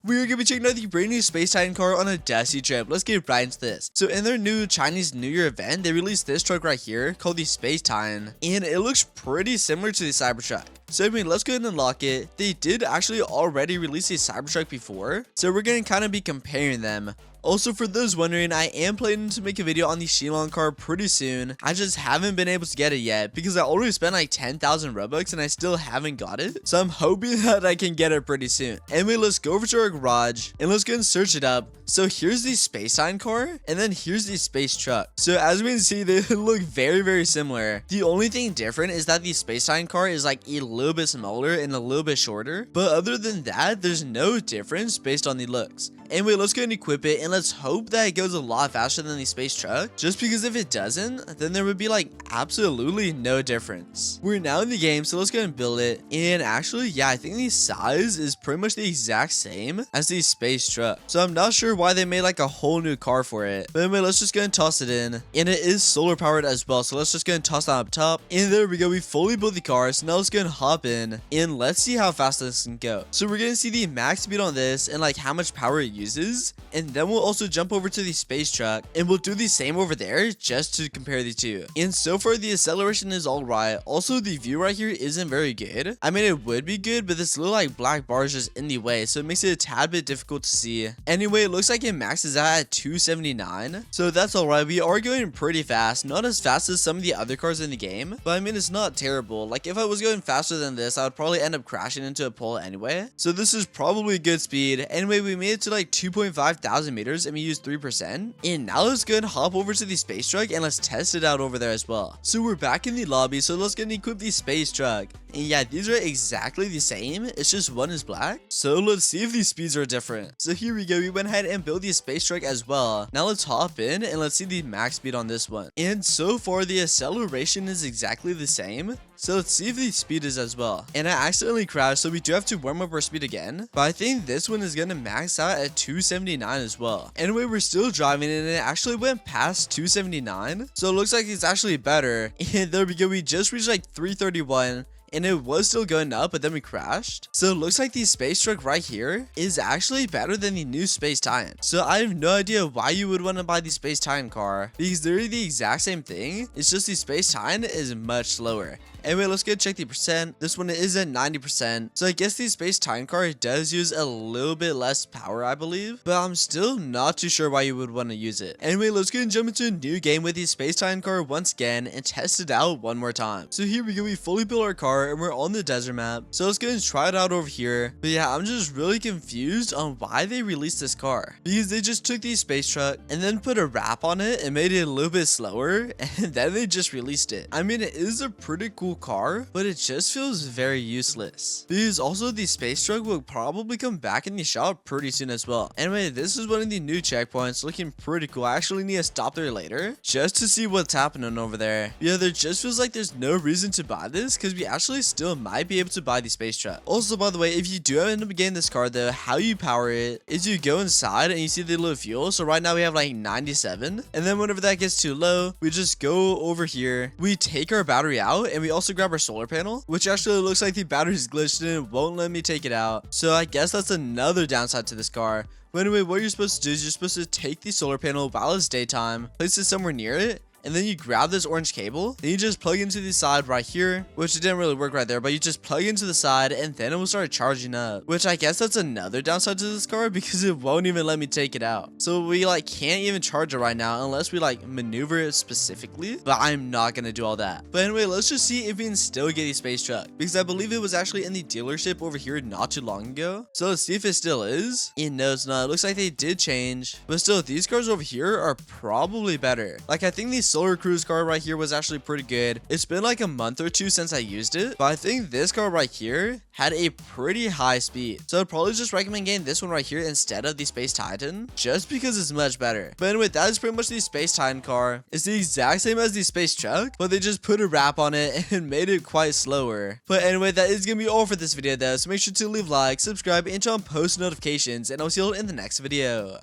we're gonna be checking out the brand new Space Titan car on a dusty trip. Let's get right into this. So in their new Chinese New Year event, they released this truck right here called the Space Titan, and it looks pretty similar to the Cybertruck. So I mean, let's go ahead and unlock it. They did actually already release a Cybertruck before, so we're gonna kind of be comparing them. Also, for those wondering, I am planning to make a video on the Xilon car pretty soon. I just haven't been able to get it yet because I already spent like 10,000 Robux and I still haven't got it. So I'm hoping that I can get it pretty soon. Anyway, let's go over to our garage and let's go and search it up. So here's the Space Titan car and then here's the space truck. So as we can see, they look very similar. The only thing different is that the Space Titan car is like a little bit smaller and a little bit shorter. But other than that, there's no difference based on the looks. Anyway, let's go and equip it and let's hope that it goes a lot faster than the space truck, just because if it doesn't, then there would be like absolutely no difference. We're now in the game, so let's go and build it. And actually, yeah, I think the size is pretty much the exact same as the space truck. So I'm not sure why they made like a whole new car for it. But anyway, let's just go and toss it in. And it is solar powered as well, so let's just go and toss that up top. And there we go, we fully built the car. So now let's go and hop in and let's see how fast this can go. So we're gonna see the max speed on this and like how much power it uses, and then we'll also jump over to the space truck and we'll do the same over there just to compare the two. And so far the acceleration is all right. Also, the view right here isn't very good. I mean, it would be good, but this little like black bar is just in the way, so it makes it a tad bit difficult to see. Anyway, it looks like it maxes out at 279, so that's all right. We are going pretty fast, not as fast as some of the other cars in the game, but I mean, it's not terrible. Like if I was going faster than this, I would probably end up crashing into a pole anyway, so this is probably a good speed. Anyway, we made it to like 2.5 thousand meters and we used 3%. And now let's go and hop over to the space truck and let's test it out over there as well. So we're back in the lobby, so let's go and equip the space truck. And yeah, these are exactly the same, it's just one is black. So let's see if these speeds are different. So here we go, we went ahead and built the space truck as well. Now let's hop in and let's see the max speed on this one. And so far the acceleration is exactly the same, so let's see if the speed is as well. And I accidentally crashed, so we do have to warm up our speed again. But I think this one is gonna max out at 279 as well. Anyway, we're still driving and it actually went past 279. So it looks like it's actually better. And there we go, we just reached like 331. And it was still going up, but then we crashed. So it looks like the space truck right here is actually better than the new Space Titan. So I have no idea why you would want to buy the Space Titan car, because they're the exact same thing. It's just the Space Titan is much slower. Anyway, let's go check the percent. This one is at 90%. So I guess the Space Titan car does use a little bit less power, I believe. But I'm still not too sure why you would want to use it. Anyway, let's go and jump into a new game with the Space Titan car once again and test it out one more time. So here we go, we fully built our car and we're on the desert map. So let's go and try it out over here. But yeah, I'm just really confused on why they released this car. Because they just took the space truck and then put a wrap on it and made it a little bit slower. And then they just released it. I mean, it is a pretty cool car, but it just feels very useless. Because also the space truck will probably come back in the shop pretty soon as well. Anyway, this is one of the new checkpoints, looking pretty cool. I actually need to stop there later just to see what's happening over there. Yeah, there just feels like there's no reason to buy this because we actually still might be able to buy the space truck. Also, by the way, if you do end up getting this car though, how you power it is you go inside and you see the little fuel. So right now we have like 97, and then whenever that gets too low, we just go over here, we take our battery out, and we also grab our solar panel, which actually looks like the battery's glitched and it won't let me take it out. So I guess that's another downside to this car. But anyway, what you're supposed to do is you're supposed to take the solar panel while it's daytime, place it somewhere near it, and then you grab this orange cable, then you just plug into the side right here, which it didn't really work right there, but you just plug into the side and then it will start charging up, which I guess that's another downside to this car because it won't even let me take it out. So we like can't even charge it right now unless we like maneuver it specifically, but I'm not gonna do all that. But anyway, let's just see if we can still get the space truck, because I believe it was actually in the dealership over here not too long ago. So let's see if it still is. And no, it's not. It looks like they did change, but still these cars over here are probably better. Like I think these Solar Cruise car right here was actually pretty good. It's been like a month or two since I used it, but I think this car right here had a pretty high speed. So I'd probably just recommend getting this one right here instead of the Space Titan, just because it's much better. But anyway, that is pretty much the Space Titan car. It's the exact same as the space truck, but they just put a wrap on it and made it quite slower. But anyway, that is gonna be all for this video though, so make sure to leave a like, subscribe, and turn on post notifications, and I'll see you all in the next video.